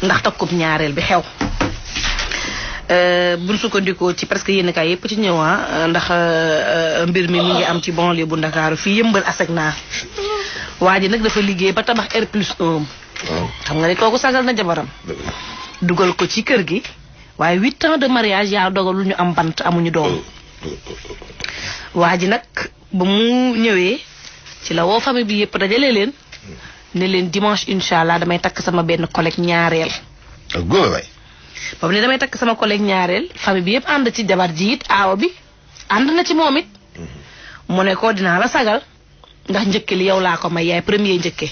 ndax takkub ñaareel bi xew buñ sukkandikoo ci presque yéen kay yëpp ci ñëwaa ndax mbir mi ngi am ci banlieue bu Ndakaaru fii Yëmbal Asegna waa ji nag dafa liggéey ba tabax R+1 xam nga ne kooku sagal na jabaram dugal ko ci kër gi waaye 8 ans de mariage yaa dogal lu ñu am bant amuñu doom waa ji nag ba mu ñëwee ci la woo famille bi yëpp dajale leen ne leen dimanche incha allah damay takk sama benn collègue ñaareel. ak góor waay. ba mu ne damay takk sama collègue ñaareel famille bi yëpp ànd ci jabar ji it aawa bi ànd na ci moom it. mu ne ko dinaa la sagal ndax njëkke li yow laa ko may yaay premier njëkke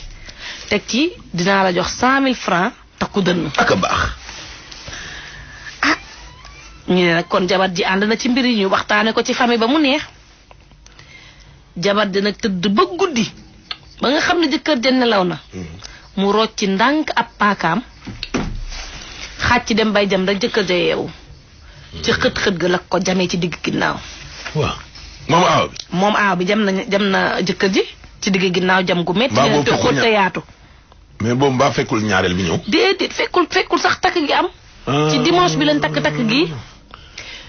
teg ci dinaa la jox 100 000 francs takku dënn. ak a baax. ah ñu ne nag kon jabar ji ànd na ci mbir yi ñu waxtaane ko ci famille ba mu neex jabar ji nag tëdd ba guddi. ba nga xam ne jëkkër ja nelaw na mu rocc ci ndànk ab paakaam xàcc dem bay jam rek jëkkër ja yeewu ci xët-xët ga la ko jamee ci digg ginnaaw. waaw moom aaw bi jam na jëkkër ji ci digg ginnaaw jam gu métti te xóot te yaatu. mais boobu mbaa fekkul ñaareel bi ñëw. déedéet fekkul sax takk gi am. ci dimanche bi lañ takk gi.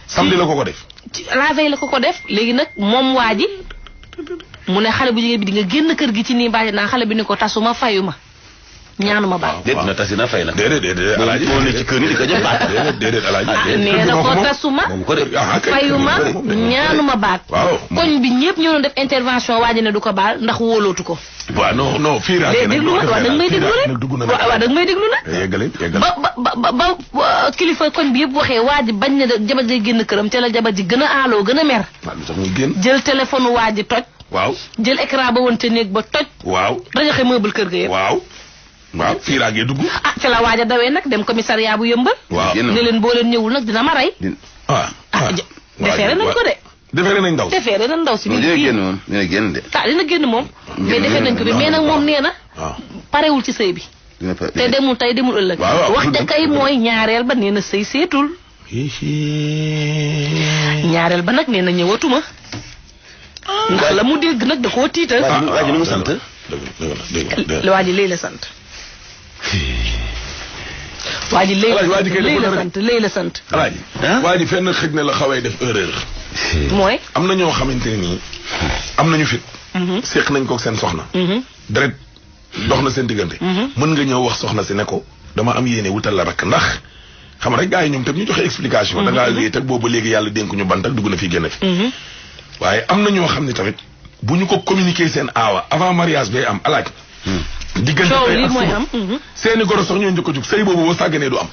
samedi la ko def. ci la veille la ko def léegi nag moom waa ji mu ne xale bu jigéen bi di nga génn kër gi ci nii baaje naa xale bi ni ko tasuma fayuma ñaanuma baat. déet na tasi na fay na. déedéet alaaji moo ne ci kër yi di ko jëm baat. déedéet alaaji. nee na ko tasuma fayuma ñaanuma baat. koñ bi ñëpp ñoo doon def intervention waaji ne du ko baal ndax wóolootu ko. waaw non fii rajo déglu ma waaw da nga may déglu rek waaw da nga may déglu nag. ba kilifa koñ bi yëpp waxee waaji bañ ne jabar ji génn këram te la jabar ji gën a aaloo gën a mer. jël téléphone waaji toj. waaw jël écran ba woon te néeg ba toj. waaw rajaxe meuble kër ga yëpp. waaw fii laa ngee dugg. ah ca la waaja dawee nag dem commissariat bu Yëmbal. waaw ne leen boo leen ñëwul nag dina ma rey. defeere nañ ko de. defeere nañ ndaw si. defeere nañ ndaw si. dina génn moom dina génn de. dina génn moom. mais defeere nañ ko bi mais nag moom nee na. parewul ci sëy bi. te demul tey demul ëllëg. wax ja kay mooy ñaareel ba nee na sëy seetul. ñaareel ba nag nee na ñëwatuma. ndax la mu dégg nag da koo tiital. waa ji nu mu sant. waa ji léegi la sant. waa ji léegi la sant. alaaji waa ji fenn xëj na la xawee def erreur. mooy. am na ñoo xamante ne nii am nañu fit. seq nañ ko seen soxna. deret dox na seen diggante. mën nga ñëw wax soxna si ne ko dama am yéene wutal la rakk ndax xam rek gars yi ñoom tam ñu joxe explication. da ngaa lii teg boobu léegi yàlla dénk ñu bant ak dugg na fi génn fi. waaye am na ñoo xam ne tamit bu ñu ko communiquer seen aawa avant mariage bay am alaaj. diggante tey ak suba seeni goro sax ñoo njëkk a jug sëy boobu boo sàgganee du am.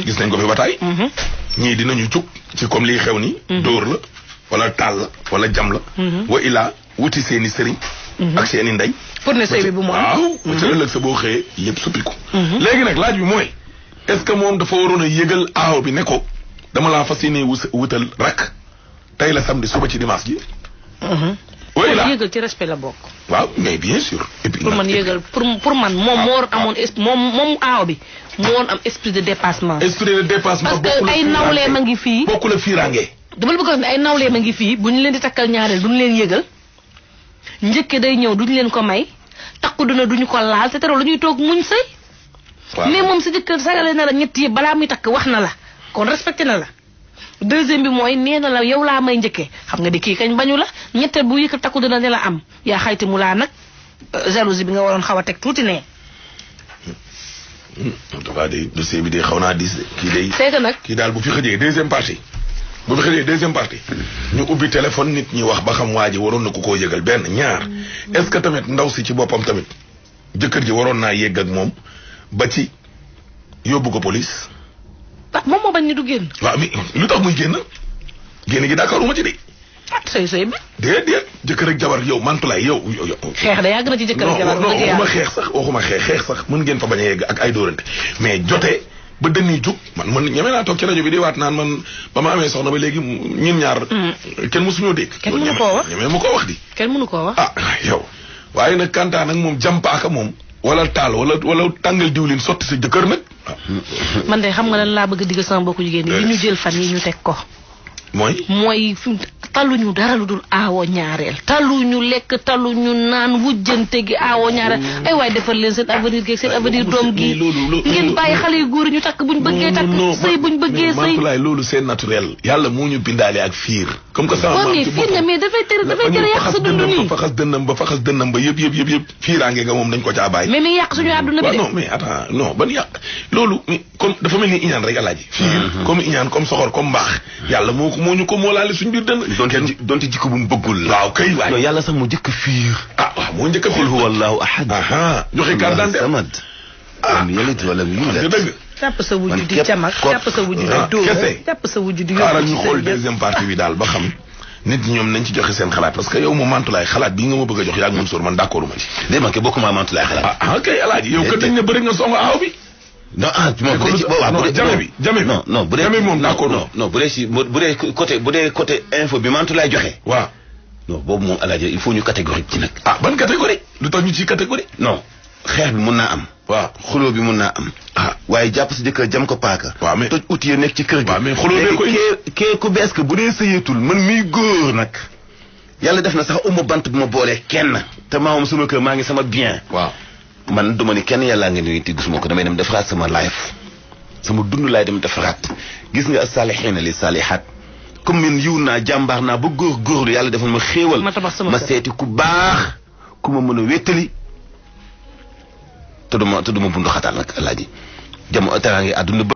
gis nañ ko fi bataay. ñii dinañu jug ci comme lii xew ni dóor la wala taal la wala jam la. wa ilaa wuti seeni sëriñ. ak seeni ndey. pour ne sëy bi bu mu am waaw ba ca ëllëg sa boo xëyee lépp suppiku. léegi nag laaj bi mooy est-ce que moom dafa waroon a yëgal aaw bi ne ko dama laa fas yéenee wutal rakk tey la samedi suba ci dimanche ji. oui là yëgal ci respect la bokk. waaw mais bien sûr. et puis pour man yëgal pour man moom moo war amoon moom aaw bi moo woon am esprit de dépassement. esprit de dépassement parce que ay nawlee ma ngi fii. bokku la fiiraange. dama la bëgg a wax ne ay nawlee ma ngi fii bu ñu leen di takkal ñaareel duñu leen yëgal njëkke day ñëw duñu leen ko may takku duna duñu ko laal te teroo la ñuy toog muñ sëy. waaw mais moom sa jëkkër sagale na la ñett yi balaa muy takk wax na la kon respecté na la. deuxième bi mooy nee na la yow laa may njëkkee xam nga di kii kañ bañu la ñetteel bu yëkk takku dina ne la am yaa xayti mu laa nag jalousie bi nga waroon xaw a teg tuuti ne. en tout cas de dossier bi de xaw naa diis de kii day. c'est que nag kii daal bu fi xëjee deuxième partie. bu fi xëjee deuxième partie. ñu ubbi téléphone nit ñi wax ba xam waa ji waroon na ko koo yëgal benn ñaar. est-ce que tamit ndaw si ci boppam tamit jëkkër ji waroon naa yegg ak moom ba ci yóbbu ko police. ah moom moo bañ ni du génn. waaw mais lu tax muy génn génn gi d'accorduma ci de. ah sëy bi. déedéet jëkkër ak jabar yow mantulaay yow. xeex da yàgg na ci jëkkër ak jabar. non waxuma xeex sax mën ngeen fa bañ a yegg ak ay dóorante mais jotee ba dënnuy jug man ñeme naa toog ci rajo bi di waat naan man ba ma amee soxna ba léegi ñun ñaar. kenn mësuñoo dégg. kenn mënu koo wax ñeme ma koo wax di. kenn mënu koo wax. ah yow waaye nag kantaa nag moom jàmpaaka moom. wala taal wala tàngal diwlin sotti sa jëkkër nag. man de xam nga lan laa bëgg a digg sama mbokku jigéen ñi li ñu jël fan yi ñu teg ko. mooy taluñu dara lu dul aawo ñaareel taluñu lekk taluñu naan wujjante gi aawo ñaareel ay waay defal leen seen avenir gi seen avenir doom gi ngeen bàyyi xale yu góor ñu takk buñ bëggee takk sëy buñ bëggee sëy Mantoulaye loolu c'est naturel yàlla moo ñu bindaale ak fiir comme que sama maam ci fiir nga mais dafay tere yàq sa dund nii faxas dënnam ba yëpp fiiraange nga moom dañ ko caa bàyyi mais mi ngi yàq suñu àdduna bi de non mais attends non ban yàq loolu comme dafa mel ni iñaan rek alaaji fiir comme iñaan comme soxor comme mbaax yàlla moo ñu ko moo laale suñu biir dënn donte jikko bu mu bëggul la waaw kay waay non yàlla sax moo jëkk fiir waaw moo njëkk a fiir qul huwa allahu ahad joxe carte d'identité samad lam yalid wa lam yulad dëgg jàpp sa wujju di camak jàpp sa wujju di dóor jàpp sa wujju di xaaral ñu xool deuxième partie bi daal ba xam nit ñi ñoom nañ ci joxe seen xalaat parce que yow moom Mantoulaye xalaat bi nga ma bëgg a jox yaa ngi Mansour man d'accord ma ci dé man ke bokkuma Mantoulaye xalaat kay alaaji yow kat dañ ne bëri nga songo aaw bi non moom bu dee jame bi non bu dee jame moom d'accord non bu dee côté info bi Mantoulaye joxe waaw non boobu moom alaaji il faut ñu catégorique ci nag ban catégorie lu tax ñu ci catégorie non xeex bi mun naa am waaw xuloo bi mun naa am waaye jàpp sa jëkkër jam ko paaka waaw mais toj outil yi nekk ci kër gi waaw mais xuloo bee ko kee ku bees que bu dee sëyeetul man miy góor nag yàlla def na sax uma bant bu ma boolee kenn te maa moom sama kër maa ngi sama bien waaw man duma ni kenn yàllaa nga ni ti gisuma ko damay dem defaraat sama life sama dund laay dem defaraat gis nga saalihiina li saalihaat comme man yiw naa jàmbaar naa ba góorgóorlu yàlla defal ma xéewal ma seeti ku baax ku ma mën a wéttali te duma bundu xataal nag alaaji jamo teraange àdduna ba